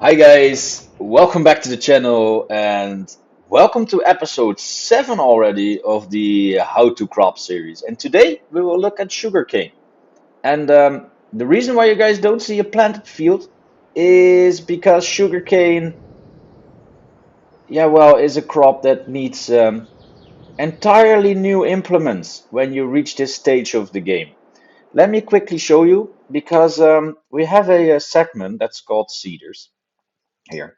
Hi guys, welcome back to the channel and welcome to episode 7 already of the How to Crop series. And today we will look at sugarcane. And the reason why you guys don't see a planted field is because sugarcane, is a crop that needs entirely new implements when you reach this stage of the game. Let me quickly show you because we have a segment that's called seeders here.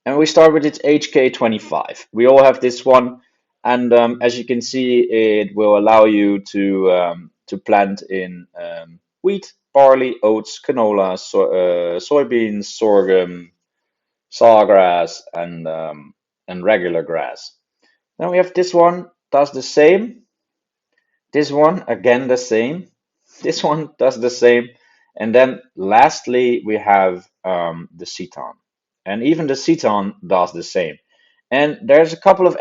And we start with its HK25. We all have this one, and as you can see, it will allow you to plant in wheat, barley, oats, canola, soybeans, sorghum, sawgrass, and regular grass. Then we have this one does the same. This one again the same. This one does the same. And then lastly, we have the ceton. And even the ceton does the same. And there's a couple of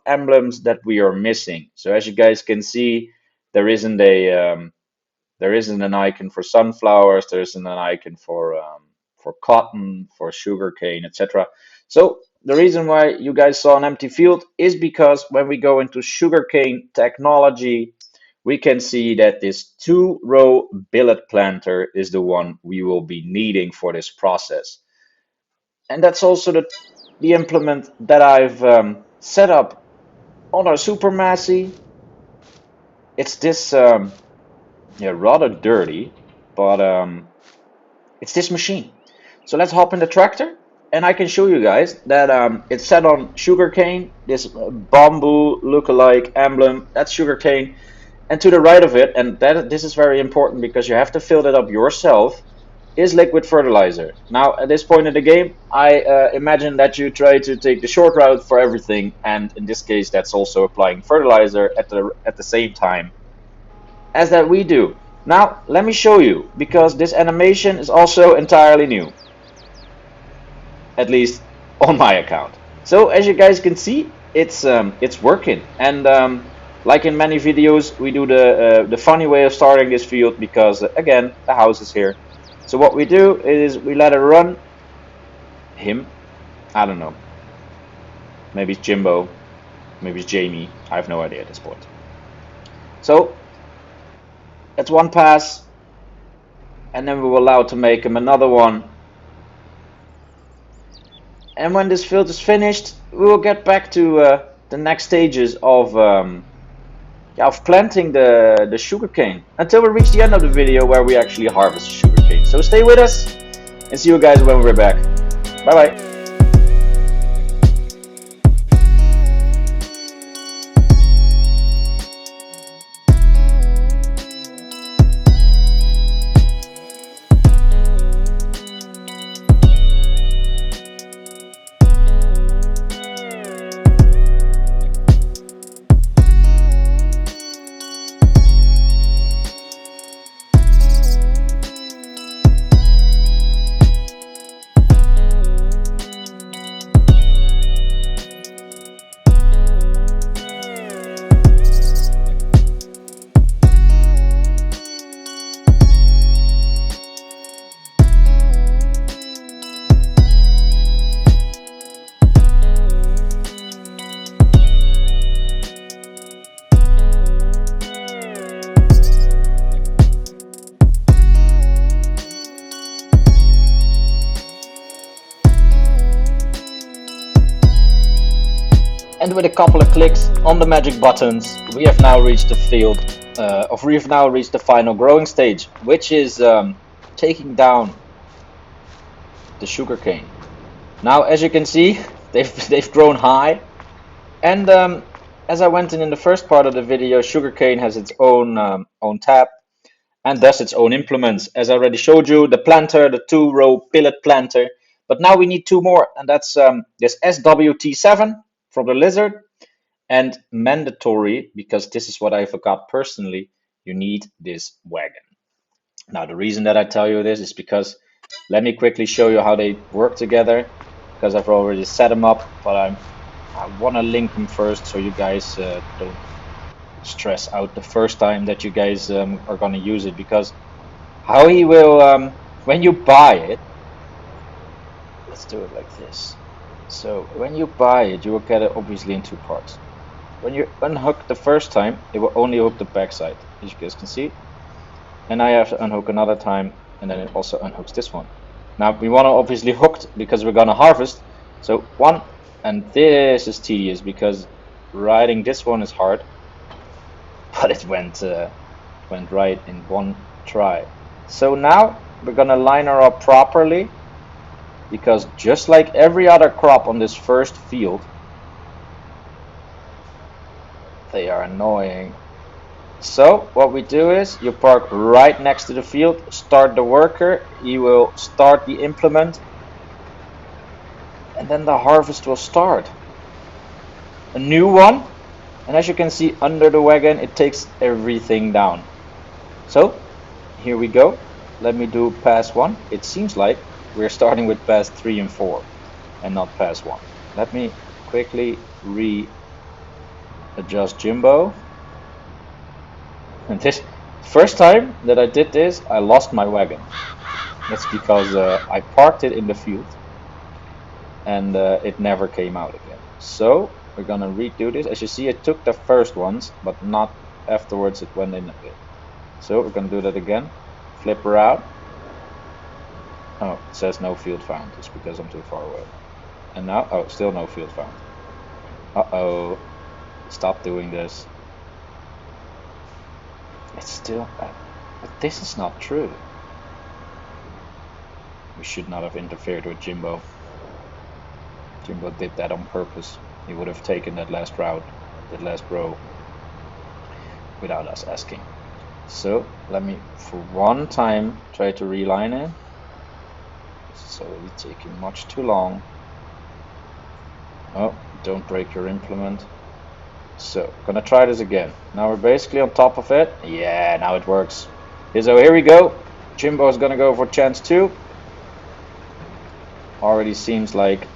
emblems that we are missing. So as you guys can see, there isn't an icon for sunflowers. There isn't an icon for cotton, for sugarcane, etc. So the reason why you guys saw an empty field is because when we go into sugarcane technology, we can see that this two-row billet planter is the one we will be needing for this process. And that's also the implement that I've set up on our Supermassey. It's this rather dirty, but it's this machine. So let's hop in the tractor and I can show you guys that it's set on sugarcane, this bamboo look-alike emblem, that's sugarcane. And to the right of it, and this is very important because you have to fill that up yourself, is liquid fertilizer. Now, at this point in the game, I imagine that you try to take the short route for everything, and in this case, that's also applying fertilizer at the same time as that we do. Now, let me show you, because this animation is also entirely new, at least on my account. So, as you guys can see, it's working, and like in many videos, we do the funny way of starting this field because again, the house is here. So what we do is we let it run. Him, I don't know. Maybe it's Jimbo, maybe it's Jamie. I have no idea at this point. So that's one pass, and then we will allow to make him another one. And when this field is finished, we will get back to the next stages of planting the sugarcane until we reach the end of the video where we actually harvest the sugarcane. So stay with us and see you guys when we're back. Bye bye. And with a couple of clicks on the magic buttons, we have now reached the field, we have now reached the final growing stage, which is taking down the sugarcane. Now, as you can see, they've grown high, and as I went in the first part of the video, sugarcane has its own tab and thus its own implements. As I already showed you, the planter, the two-row billet planter, but now we need two more, and that's this SWT7 from the lizard, and mandatory, because this is what I forgot personally, you need this wagon. Now the reason that I tell you this is because let me quickly show you how they work together, because I've already set them up, but I want to link them first so you guys don't stress out the first time that you guys are going to use it, because how he will when you buy it, let's do it like this. So when you buy it, you will get it obviously in two parts. When you unhook the first time, it will only hook the back side, as you guys can see. And I have to unhook another time, and then it also unhooks this one. Now we want to obviously hook because we're gonna harvest. So one, and this is tedious because riding this one is hard, but it went right in one try. So now we're gonna line her up properly, because just like every other crop on this first field, they are annoying. So what we do is you park right next to the field, start the worker, he will start the implement, and then the harvest will start. A new one, and as you can see under the wagon, it takes everything down. So here we go. Let me do pass 1. It seems like we're starting with pass 3 and 4 and not pass 1. Let me quickly readjust Jimbo. And this first time that I did this, I lost my wagon. That's because I parked it in the field and it never came out again. So we're gonna redo this. As you see, it took the first ones, but not afterwards. It went in a bit. So we're gonna do that again. Flip her out. Oh, it says no field found. It's because I'm too far away. And now, oh, still no field found. Uh-oh. Stop doing this. It's still, but this is not true. We should not have interfered with Jimbo. Jimbo did that on purpose. He would have taken that last route, that last row, without us asking. So let me, for one time, try to reline it. So it's taking much too long. Oh, don't break your implement. So, gonna try this again. Now we're basically on top of it. Yeah, now it works. So here we go. Jimbo is gonna go for chance 2. Already seems like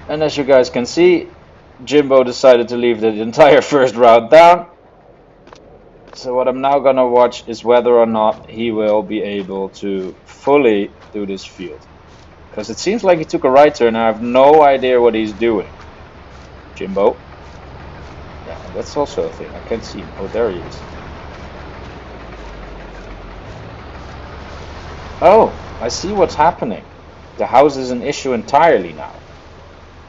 and as you guys can see, Jimbo decided to leave the entire first round down. So what I'm now gonna watch is whether or not he will be able to fully do this field. Because it seems like he took a right turn and I have no idea what he's doing. Jimbo. Yeah, that's also a thing. I can't see him. Oh, there he is. Oh, I see what's happening. The house is an issue entirely now.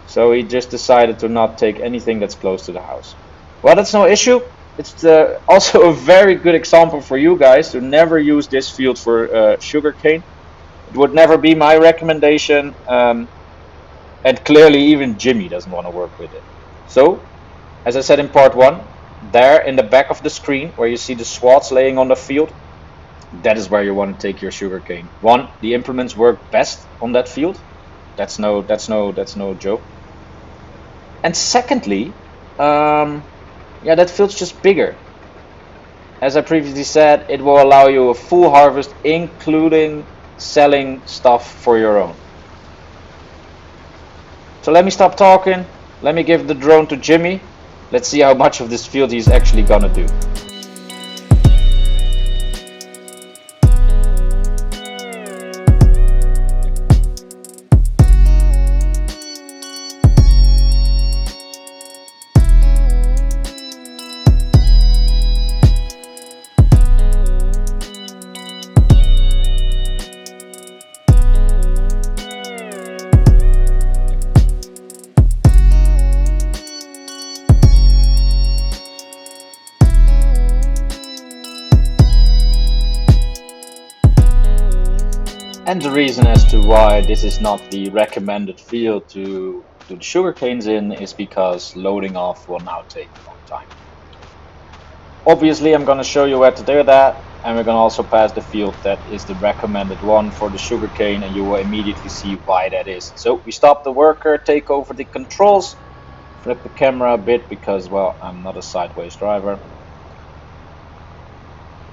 So he just decided to not take anything that's close to the house. Well, that's no issue. It's also a very good example for you guys to never use this field for sugarcane. It would never be my recommendation, and clearly even Jimmy doesn't want to work with it. So, as I said in part 1, there in the back of the screen where you see the swaths laying on the field, that is where you want to take your sugarcane. 1, the implements work best on that field. That's no joke. And secondly, yeah, that field's just bigger. As I previously said, it will allow you a full harvest, including selling stuff for your own. So let me stop talking. Let me give the drone to Jimmy. Let's see how much of this field he's actually gonna do. And the reason as to why this is not the recommended field to do the sugarcanes in is because loading off will now take a long time. Obviously I'm going to show you where to do that, and we're going to also pass the field that is the recommended one for the sugarcane, and you will immediately see why that is. So we stop the worker, take over the controls, flip the camera a bit because, well, I'm not a sideways driver.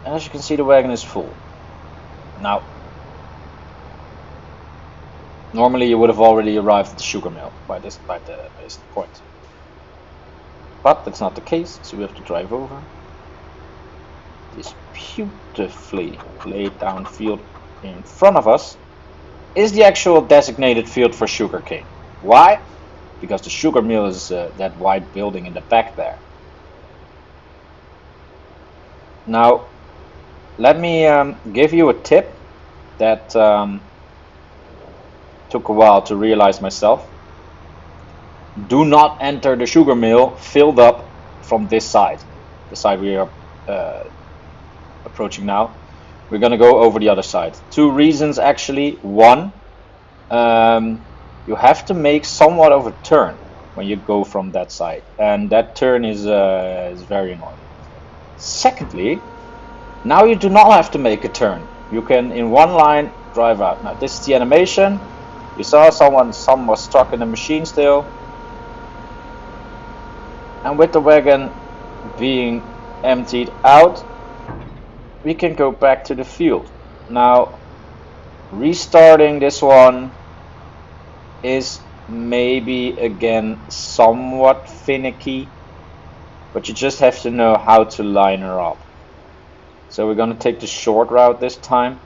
And as you can see, the wagon is full. Now, normally you would have already arrived at the sugar mill by this point. But that's not the case, so we have to drive over. this beautifully laid down field in front of us is the actual designated field for sugarcane. Why? Because the sugar mill is that white building in the back there. Now, let me give you a tip that took a while to realize myself. Do not enter the sugar mill filled up from this side, the side we are uh, approaching now. We're going to go over the other side. Two reasons actually. One, you have to make somewhat of a turn when you go from that side, and that turn is very annoying. Secondly, now you do not have to make a turn. You can in one line drive out. Now this is the animation. You saw some was stuck in the machine still, and with the wagon being emptied out, we can go back to the field. Now restarting this one is maybe again somewhat finicky, but you just have to know how to line her up. So we're going to take the short route this time.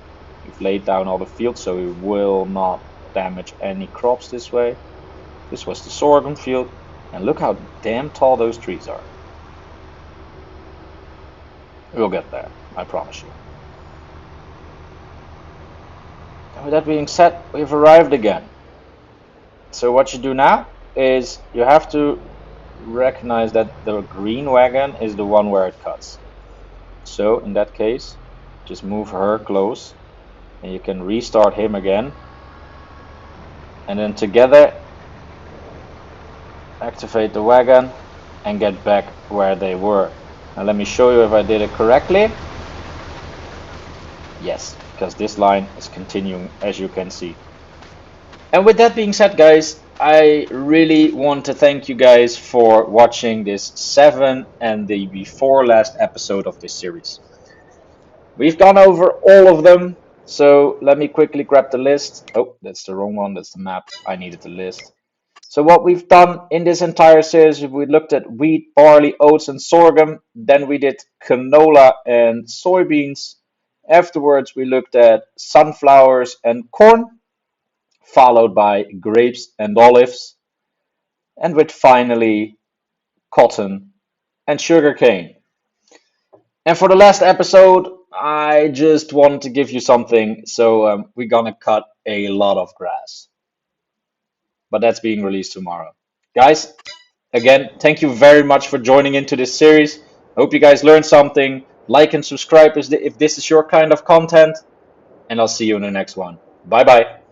We've laid down all the fields, so we will not damage any crops this way. This was the sorghum field, and look how damn tall those trees are. We'll get there, I promise you. And with that being said, we've arrived again. So what you do now is you have to recognize that the green wagon is the one where it cuts. So in that case, just move her close, and you can restart him again, and then together activate the wagon and get back where they were. Now let me show you if I did it correctly. Yes, because this line is continuing, as you can see. And with that being said, guys, I really want to thank you guys for watching this 7 and the before last episode of this series. We've gone over all of them, so let me quickly grab the list. Oh, that's the wrong one, that's the map. I needed the list. So what we've done in this entire series, we looked at wheat, barley, oats, and sorghum. Then we did canola and soybeans. Afterwards, we looked at sunflowers and corn, followed by grapes and olives, and with finally cotton and sugarcane. And for the last episode, I just wanted to give you something, so we're gonna cut a lot of grass. But that's being released tomorrow. Guys, again, thank you very much for joining into this series. I hope you guys learned something. Like and subscribe if this is your kind of content, and I'll see you in the next one. Bye bye.